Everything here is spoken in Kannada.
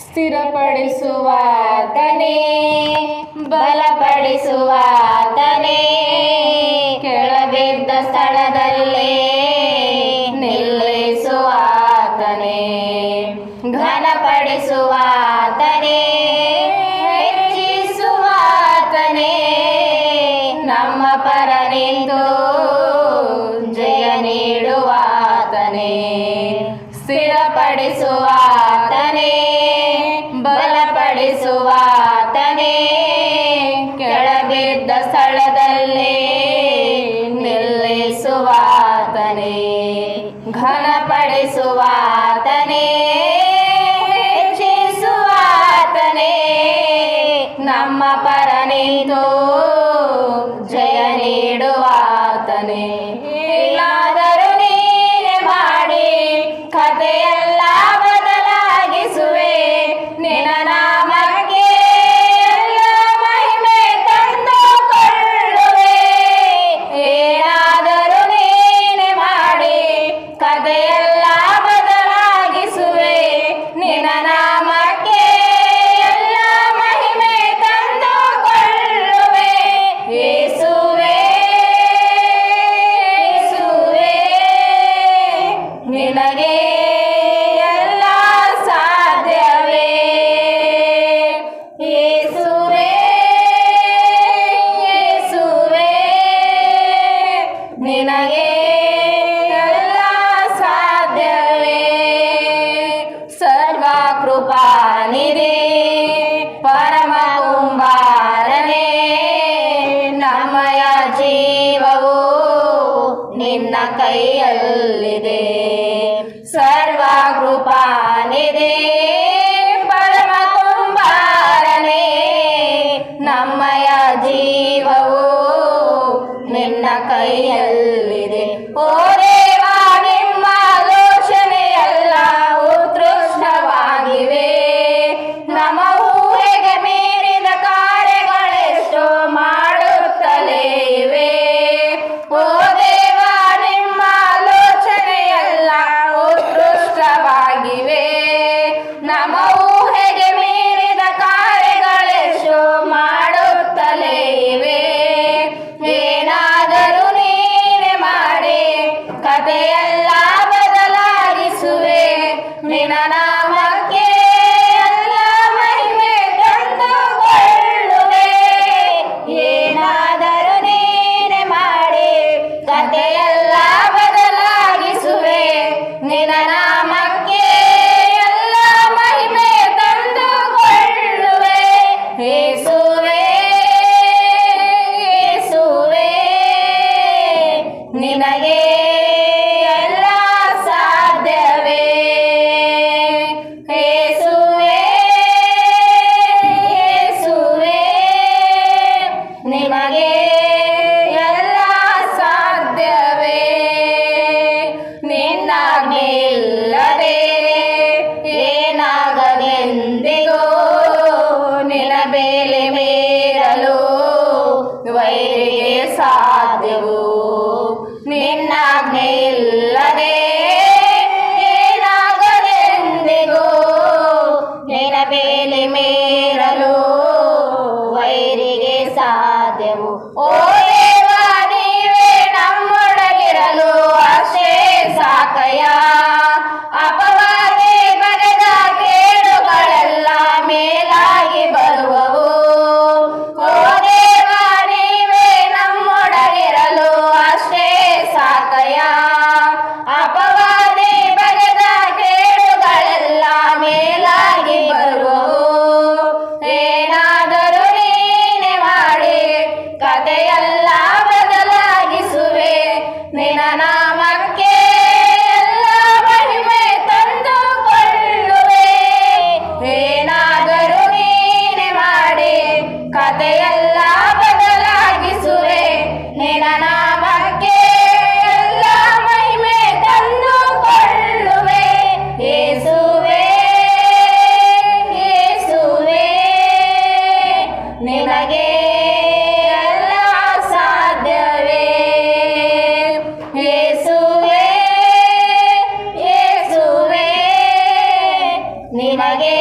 ಸ್ಥಿರಪಡಿಸುವಾತನೇ, ಬಲಪಡಿಸುವಾತನೇ, ಕೆಳಬಿದ್ದ ಸ್ಥಳದಲ್ಲೇ ನಿಲ್ಲಿಸುವಾತನೇ, ಘನಪಡಿಸುವಾತನೇ, ಹೆಚ್ಚಿಸುವಾತನೇ, ನಮ್ಮ ಪರ ನಿಂತು ಜಯ ನೀಡುವಾತನೇ, ಸ್ಥಿರಪಡಿಸುವಾತನೇ, ಬಲಪಡಿಸುವಾತನೇ, ಕೆಳಬಿದ್ದ ಸ್ಥಳದಲ್ಲೇ ನಿಲ್ಲಿಸುವಾತನೇ, ಘನಪಡಿಸುವಾತನೇ, ಹೆಚ್ಚಿಸುವಾತನೇ, ನಮ್ಮ ಪರ ನಿಂತು ಜಯ ನೀಡುವಾತನೇ. ಏನಾದರೂ ನೀನೆ ಮಾಡಿ ಕಥೆಯೆಲ್ಲ ಬದಲಾಗಿಸುವೆ, ನಿನ್ನ ನಾಮಕ್ಕೆ ಎಲ್ಲ ಮಹಿಮೆ ತಂದುಕೊಳ್ಳುವೆ. ಏನಾದರೂ ನೀನೆ ಮಾಡಿ ಕಥೆಯೆಲ್ಲ ಬದಲಾಗಿಸುವೆ, ನಿನ್ನ ನಾಮಕ್ಕೆ ಎಲ್ಲ ಮಹಿಮೆ ತಂದುಕೊಳ್ಳುವೆ. ಯೇಸುವೇ, ಯೇಸುವೇ, ನಿನಗೆ ಎಲ್ಲ ಸಾಧ್ಯವೇ. ಯೇಸುವೇ, ಯೇಸುವೇ, ನಿನಗೆ ಎಲ್ಲ ಸಾಧ್ಯವೇ. ಸರ್ವ ಕೃಪಾನಿಧಿ ಪರಮ ಕುಂಬಾರನೇ, ನಮ್ಮಯ ಜೀವವು ನಿನ್ನ ಕೈಯಲ್ಲಿದೆ. ಸರ್ವ ಕೃಪಾನಿಧಿ ಪರಮ ಕುಂಬಾರನೇ, ನಮ್ಮಯ ಜೀವವು ನಿನ್ನ ಕೈಯಲ್ಲಿದೆ. ಓ ದೇವಾ, ನಿಮ್ಮ ಆಲೋಚನೆಯೆಲ್ಲ ಉತ್ಕೃಷ್ಟವಾಗಿವೆ, ನಮ್ಮ ಊಹೆಗೆ ಮೀರಿದ ಕಾರ್ಯಗಳೆಷ್ಟೋ ಮಾಡುತ್ತಲೇ ಇವೆ. ಓ ದೇವಾ, ನಿಮ್ಮ ಆಲೋಚನೆಯೆಲ್ಲ ಉತ್ಕೃಷ್ಟವಾಗಿವೆ, ನಮ್ಮ ಊಹೆಗೆ ಮೀರಿದ ಕಾರ್ಯಗಳೆಷ್ಟೋ ಮಾಡುತ್ತಲೇ ಇವೆ. ಏನಾದರೂ ನೀನೆ ಮಾಡಿ ಕಥೆಯೆಲ್ಲ ಬದಲಾಗಿಸುವೆ, ನಿನ್ನ ನಾಮಕ್ಕೆ ಎಲ್ಲ ಮಹಿಮೆ ತಂದುಕೊಳ್ಳುವೆ. ಏನಾದರೂ ನೀನೆ ಮಾಡಿ ಕಥೆಯೆಲ್ಲ ಬದಲಾಗಿಸುವೆ, ನಿನ್ನ ನಾಮಕ್ಕೆ ಎಲ್ಲ ಮಹಿಮೆ ತಂದುಕೊಳ್ಳುವೆ. ಯೇಸುವೇ, ಯೇಸುವೇ, ನಿನಗೆ ಎಲ್ಲ ಸಾಧ್ಯವೇ. ನಿನಗೆ